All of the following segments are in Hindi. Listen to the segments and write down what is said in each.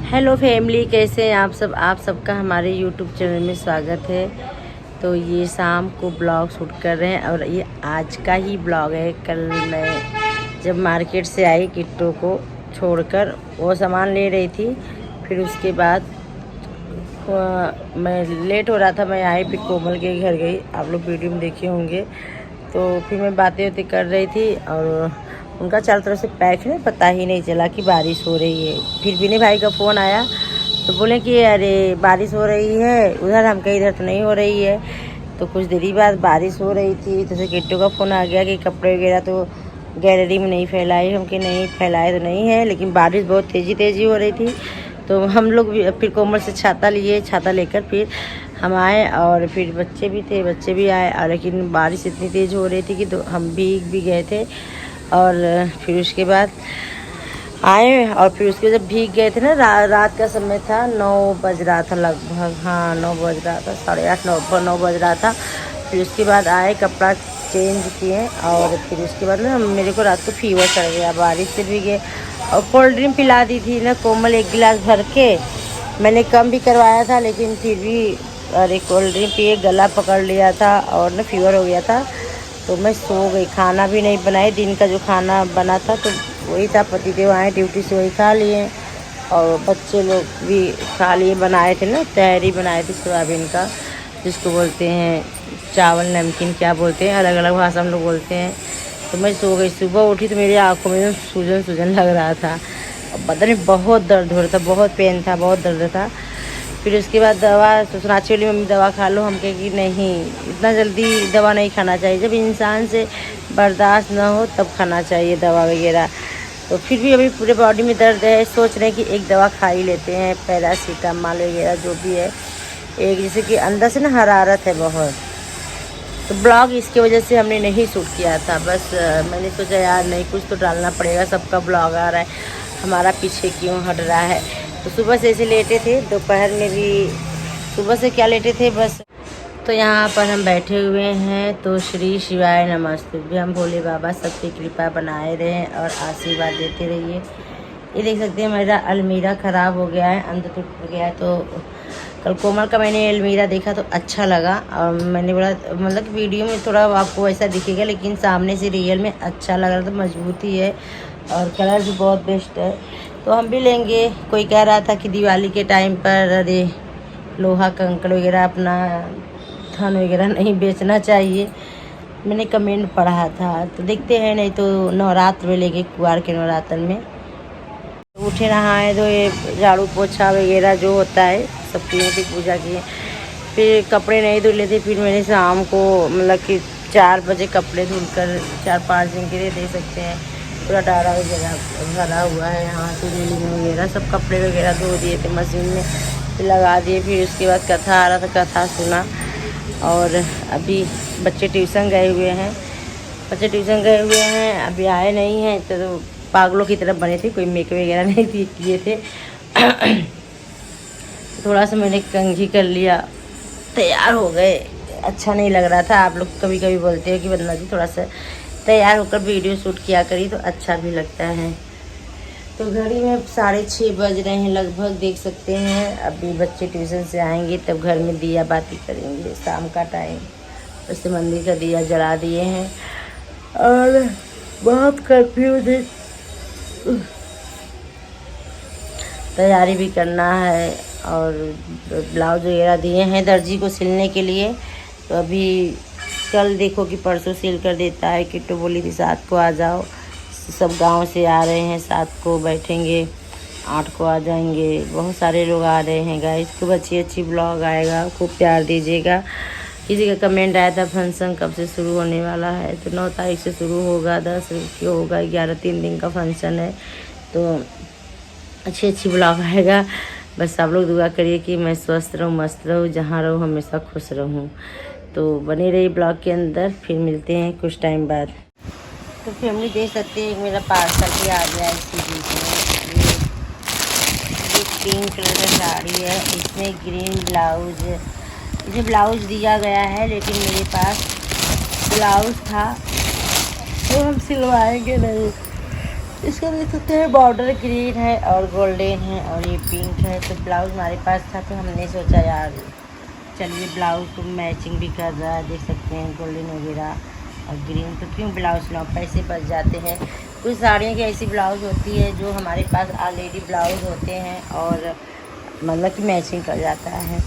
हेलो फैमिली, कैसे हैं आप सब। आप सबका हमारे यूट्यूब चैनल में स्वागत है। तो ये शाम को ब्लॉग शूट कर रहे हैं और ये आज का ही ब्लॉग है। कल मैं जब मार्केट से आई किट्टू को छोड़कर, वो सामान ले रही थी। फिर उसके बाद मैं लेट हो रहा था, मैं आई फिर कोमल के घर गई। आप लोग वीडियो में देखे होंगे। तो फिर मैं बातें कर रही थी और उनका चारों तरफ से पैक है, पता ही नहीं चला कि बारिश हो रही है। फिर विनय भाई का फ़ोन आया तो बोले कि अरे बारिश हो रही है उधर, हम कहीं इधर तो नहीं हो रही है। तो कुछ देरी बाद बारिश हो रही थी तो किट्टू का फ़ोन आ गया कि कपड़े वगैरह तो गैलरी में नहीं फैलाए। हम कि नहीं फैलाए तो नहीं है, लेकिन बारिश बहुत तेज़ी हो रही थी। तो हम लोग भी फिर कोमल से छाता लिए, छाता लेकर फिर हम आए और फिर बच्चे भी थे, बच्चे भी आए। और लेकिन बारिश इतनी तेज़ हो रही थी कि तो हम भीग भी गए थे। और फिर उसके बाद आए और फिर उसके जब भीग गए थे ना, रात का समय था, 9 बज रहा था लगभग। हाँ 9 बज रहा था, 8:30 9 बज रहा था। फिर उसके बाद आए, कपड़ा चेंज किए और फिर उसके बाद ना मेरे को रात को फीवर चढ़ गया, बारिश से भी गए। और कोल्ड ड्रिंक पिला दी थी ना कोमल, 1 गिलास भर के। मैंने कम भी करवाया था लेकिन फिर भी अरे कोल्ड ड्रिंक पिए गला पकड़ लिया था और ना फीवर हो गया था। तो मैं सो गई, खाना भी नहीं बनाई। दिन का जो खाना बना था तो वही था, पतिदेव आए ड्यूटी से, वही खा लिए। और बच्चे लोग भी खा लिए। बनाए थे ना, तहरी बनाए थे सोयाबीन का, जिसको बोलते हैं चावल नमकीन, क्या बोलते हैं, अलग अलग भाषा हम लोग बोलते हैं। तो मैं सो गई। सुबह उठी तो मेरी आँखों में सूजन सूजन लग रहा था और बदन में बहुत दर्द हो रहा था, बहुत पेन था, बहुत दर्द था। फिर उसके बाद दवा, तो सुनाची वाली मम्मी दवा खा लो। हम कहे कि नहीं, इतना जल्दी दवा नहीं खाना चाहिए, जब इंसान से बर्दाश्त ना हो तब खाना चाहिए दवा वगैरह। तो फिर भी अभी पूरे बॉडी में दर्द है, सोच रहे हैं कि एक दवा खा ही लेते हैं, पैरासीटामॉल वगैरह जो भी है एक, जैसे कि अंदर से ना हरारत है बहुत। तो ब्लॉग इसकी वजह से हमने नहीं शूट किया था। बस मैंने सोचा यार नहीं, कुछ तो डालना पड़ेगा, सबका ब्लॉग आ रहा है, हमारा पीछे क्यों हट रहा है। तो सुबह से ऐसे लेटे थे, दोपहर में भी सुबह से क्या लेटे थे बस। तो यहाँ पर हम बैठे हुए हैं। तो श्री शिवाय नमस्ते भी, हम भोले बाबा सबकी कृपा बनाए रहें और आशीर्वाद देते रहिए। ये देख सकते हैं मेरा अलमीरा ख़राब हो गया है, अंदर टूट गया है। तो कल कोमल का मैंने अलमीरा देखा तो अच्छा लगा और मैंने बोला, मतलब वीडियो में थोड़ा आपको ऐसा दिखेगा लेकिन सामने से रियल में अच्छा लग रहा था, मजबूती है और कलर भी बहुत बेस्ट है। तो हम भी लेंगे। कोई कह रहा था कि दिवाली के टाइम पर अरे लोहा कंकड़ वगैरह, अपना धन वगैरह नहीं बेचना चाहिए, मैंने कमेंट पढ़ा था। तो देखते हैं, नहीं तो नवरात्र में लेंगे, कुआर के नवरात्र में। उठे नहाए तो ये झाड़ू पोछा वगैरह जो होता है सब किए थे, पूजा किए। फिर कपड़े नहीं धुल लेते, फिर मैंने शाम को मतलब कि 4 बजे कपड़े धुलकर 4-5 दिन के लिए दे सकते हैं। पूरा डारा वगैरह भरा हुआ है, यहाँ से रेलिंग वगैरह सब कपड़े वगैरह धो दिए थे मशीन में, फिर लगा दिए। फिर उसके बाद कथा आ रहा था, कथा सुना। और अभी बच्चे ट्यूशन गए हुए हैं, अभी आए नहीं हैं। तो पागलों की तरफ बने थे, कोई मेकअप वगैरह नहीं किए थे। थोड़ा सा मैंने कंघी कर लिया, तैयार हो गए। अच्छा नहीं लग रहा था। आप लोग कभी कभी बोलते हो कि वंदना जी थोड़ा सा तैयार होकर वीडियो शूट किया करी तो अच्छा भी लगता है। तो घड़ी में 6:30 बज रहे हैं लगभग, देख सकते हैं। अभी बच्चे ट्यूशन से आएंगे तब घर में दिया बाती करेंगे, शाम का टाइम। वैसे मंदिर का दिया जला दिए हैं और बहुत कंफ्यूज है, तैयारी भी करना है। और ब्लाउज वगैरह दिए हैं दर्जी को सिलने के लिए। तो अभी कल देखो कि परसों सिल कर देता है। किट्टू बोली थी 7 को आ जाओ, सब गांव से आ रहे हैं, 7 को बैठेंगे, 8 को आ जाएंगे। बहुत सारे लोग आ रहे हैं गाइस। खूब अच्छी ब्लॉग आएगा, खूब प्यार दीजिएगा। किसी का कमेंट आया था फंक्शन कब से शुरू होने वाला है, तो 9 तारीख से शुरू होगा, 10 को होगा, 11 3 दिन का फंक्शन है। तो अच्छी ब्लॉग आएगा। बस आप लोग दुआ करिए कि मैं स्वस्थ रहूँ, मस्त रहूँ, जहाँ रहूँ हमेशा खुश रहूँ। तो बने रही ब्लॉग के अंदर, फिर मिलते हैं कुछ टाइम बाद। तो फैमिली देख सकते हैं मेरा पार्सल भी आ गया है इसके बीच में। ये पिंक कलर का साड़ी है, इसमें ग्रीन ब्लाउज, इसे ब्लाउज दिया गया है लेकिन मेरे पास ब्लाउज था तो हम सिलवाएंगे नहीं। इसका देख सकते हैं बॉर्डर ग्रीन है और गोल्डन है और ये पिंक है। तो ब्लाउज हमारे पास था तो हमने सोचा यार चलिए ब्लाउज को मैचिंग भी कर रहा है, देख सकते हैं गोल्डन वगैरह और ग्रीन, तो क्यों ब्लाउज लाओ, पैसे बच जाते हैं। कुछ साड़ियों की ऐसी ब्लाउज होती है जो हमारे पास ऑलरेडी ब्लाउज होते हैं और मतलब कि मैचिंग कर जाता है।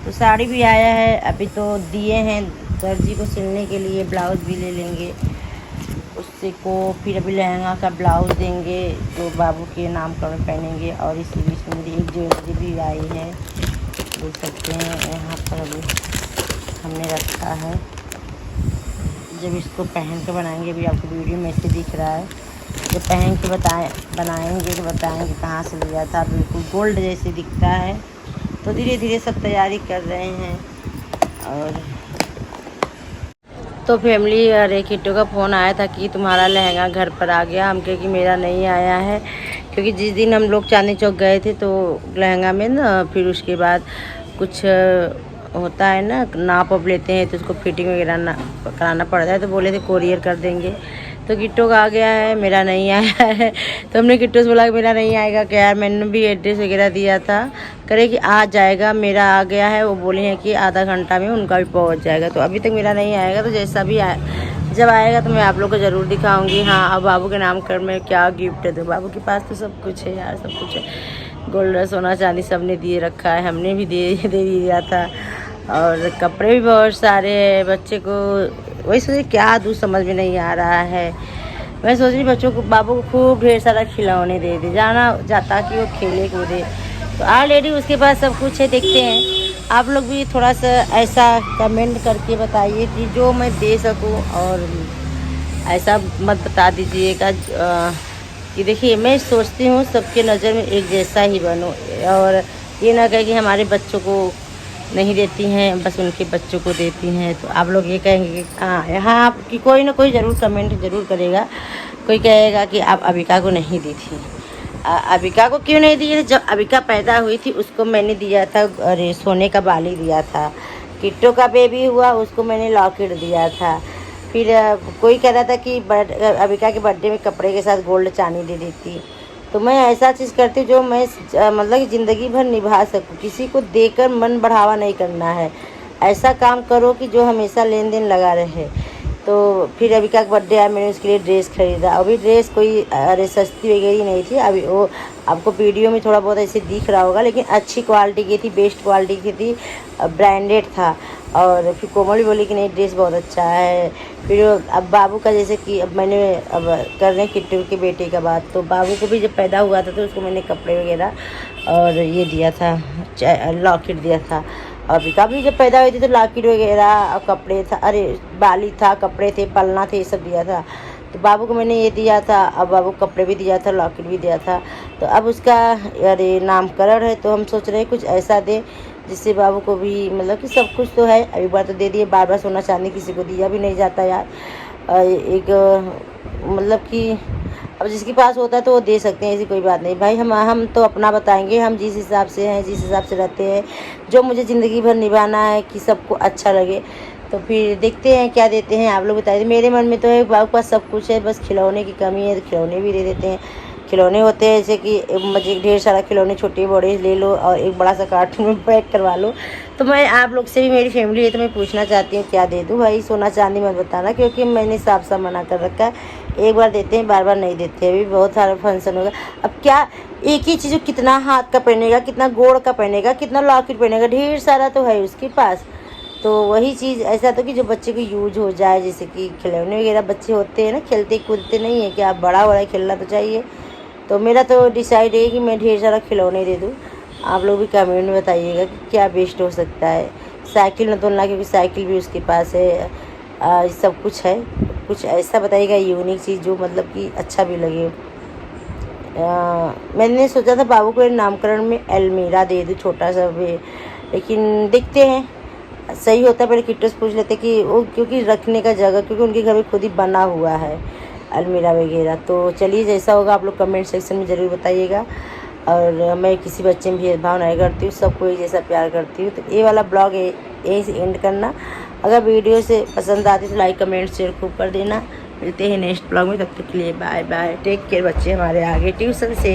तो साड़ी भी आया है, अभी तो दिए हैं दर्जी को सिलने के लिए, ब्लाउज भी ले लेंगे उससे को। फिर अभी लहंगा का ब्लाउज देंगे जो बाबू के नामकरण पहनेंगे। और इसी बीच में मेरी एक ज्वेलरी भी आई है, देख सकते हैं यहाँ पर अभी हमने रखा है। जब इसको पहन के बनाएंगे, अभी आपको वीडियो में से दिख रहा है, जब पहन के बनाएंगे तो बताएंगे कहाँ से लिया था। बिल्कुल गोल्ड जैसे दिखता है। तो धीरे धीरे सब तैयारी कर रहे हैं। और तो फैमिली, अरे किट्टू का फ़ोन आया था कि तुम्हारा लहंगा घर पर आ गया। हम कहे कि मेरा नहीं आया है, क्योंकि जिस दिन हम लोग चांदनी चौक गए थे तो लहंगा में ना फिर उसके बाद कुछ होता है ना, नाप अब लेते हैं तो उसको फिटिंग वगैरह ना कराना पड़ता है। तो बोले थे कोरियर कर देंगे। तो किट्टू का आ गया है, मेरा नहीं आया है। तो हमने किट्टू से बोला कि मेरा नहीं आएगा क्या यार, मैंने भी एड्रेस वगैरह दिया था, करे कि आ जाएगा, मेरा आ गया है। वो बोले हैं कि आधा घंटा में उनका भी पहुंच जाएगा। तो अभी तक मेरा नहीं आएगा, तो जैसा भी जब आएगा तो मैं आप लोग को ज़रूर दिखाऊंगी। हाँ, अब बाबू के नाम कर मैं क्या गिफ्ट दूँ, बाबू के पास तो सब कुछ है यार, सब कुछ है, गोल्ड सोना चांदी सब ने दिए रखा है, हमने भी दे दिया था। और कपड़े भी बहुत सारे हैं बच्चे को। वही सोचिए क्या दूँ, समझ में नहीं आ रहा है। मैं सोच रही बच्चों को, बाबू को खूब ढेर सारा खिलौने दे दे, जाना जाता कि वो खेले कूदे। तो ऑलरेडी उसके पास सब कुछ है। देखते हैं, आप लोग भी थोड़ा सा ऐसा कमेंट करके बताइए कि जो मैं दे सकूं, और ऐसा मत बता दीजिएगा कि देखिए मैं सोचती हूँ सबके नज़र में एक जैसा ही बनूँ, और ये ना कहे कि हमारे बच्चों को नहीं देती हैं, बस उनके बच्चों को देती हैं। तो आप लोग ये कहेंगे कि हाँ, यहाँ कि कोई ना कोई ज़रूर कमेंट ज़रूर करेगा। कोई कहेगा कि आप अबिका को नहीं दी थी। अबिका को क्यों नहीं दी है? जब अबिका पैदा हुई थी उसको मैंने दिया था, अरे सोने का बाली दिया था। किट्टू का बेबी हुआ उसको मैंने लॉकेट दिया था। फिर कोई कह रहा था कि अबिका के बर्थडे में कपड़े के साथ गोल्ड चांदी दे देती। तो मैं ऐसा चीज़ करती जो मैं मतलब कि ज़िंदगी भर निभा सकूं। किसी को देकर मन बढ़ावा नहीं करना है, ऐसा काम करो कि जो हमेशा लेन देन लगा रहे। तो फिर अबिका का बर्थडे आया, मैंने उसके लिए ड्रेस खरीदा। अभी ड्रेस कोई अरे सस्ती वगैरह नहीं थी, अभी वो आपको वीडियो में थोड़ा बहुत ऐसे दिख रहा होगा, लेकिन अच्छी क्वालिटी की थी, बेस्ट क्वालिटी की थी, ब्रांडेड था। और फिर कोमल भी बोली कि नहीं ड्रेस बहुत अच्छा है। फिर अब बाबू का जैसे कि अब मैंने अब कर रहे हैं किट्टू के बेटे का बात, तो बाबू को भी जब पैदा हुआ था तो उसको मैंने कपड़े वगैरह और ये दिया था, लॉकेट दिया था। अबिका भी जब पैदा हुई थी तो लॉकेट वगैरह और कपड़े था, अरे बाली था, कपड़े थे, पलना थे, ये सब दिया था। तो बाबू को मैंने ये दिया था, अब बाबू को कपड़े भी दिया था, लॉकेट भी दिया था। तो अब उसका अरे नामकरण है, तो हम सोच रहे हैं कुछ ऐसा दें जिससे बाबू को भी मतलब कि सब कुछ तो है, अभी बार तो दे दिए, बार बार सोना चांदी किसी को दिया भी नहीं जाता यार। एक मतलब कि अब जिसके पास होता है तो वो दे सकते हैं, ऐसी कोई बात नहीं भाई। हम तो अपना बताएंगे, हम जिस हिसाब से हैं, जिस हिसाब से रहते हैं, जो मुझे ज़िंदगी भर निभाना है कि सबको अच्छा लगे। तो फिर देखते हैं क्या देते हैं, आप लोग बताइए। मेरे मन में तो है बाबू के पास सब कुछ है, बस खिलौने की कमी है, तो खिलौने भी दे देते हैं। खिलौने होते हैं जैसे कि मुझे ढेर सारा खिलौने छोटे बड़े ले लो और एक बड़ा सा कार्टून में पैक करवा लो। तो मैं आप लोग से भी, मेरी फैमिली है तो मैं पूछना चाहती हूँ क्या दे दूँ भाई। सोना चांदी मत बताना, क्योंकि मैंने साफ साफ मना कर रखा है। एक बार देते हैं, बार बार नहीं देते। अभी बहुत सारा फंक्शन होगा, अब क्या एक ही चीज़ कितना हाथ का पहनेगा, कितना गोड़ का पहनेगा, कितना लॉकेट पहनेगा, ढेर सारा तो है उसके पास। तो वही चीज़ ऐसा तो कि जो बच्चे को यूज हो जाए, जैसे कि खिलौने वगैरह बच्चे होते हैं ना, खेलते कूदते नहीं है कि आप बड़ा बड़ा खेलना तो चाहिए। तो मेरा तो डिसाइड है कि मैं ढेर सारा खिलौने दे दूँ। आप लोग भी कमेंट में बताइएगा कि क्या बेस्ट हो सकता है। साइकिल न तो ना, क्योंकि साइकिल भी उसके पास है, सब कुछ है। कुछ ऐसा बताइएगा यूनिक चीज़ जो मतलब कि अच्छा भी लगे। मैंने सोचा था बाबू को नामकरण में अलमीरा दे दूँ, छोटा सा भी, लेकिन देखते हैं सही होता है। पहले किट्टू से पूछ लेते कि वो, क्योंकि रखने का जगह, क्योंकि उनके घर में खुद ही बना हुआ है अलमीरा वगैरह। तो चलिए जैसा होगा आप लोग कमेंट सेक्शन में ज़रूर बताइएगा। और मैं किसी बच्चे में भेदभाव नहीं करती हूँ, सबको एक जैसा प्यार करती हूँ। तो ये वाला ब्लॉग यहीं से एंड करना। अगर वीडियो से पसंद आती तो लाइक कमेंट शेयर खूब कर देना। मिलते हैं नेक्स्ट ब्लॉग में, तब तक के लिए बाय बाय, टेक केयर बच्चे हमारे आगे ट्यूशन से।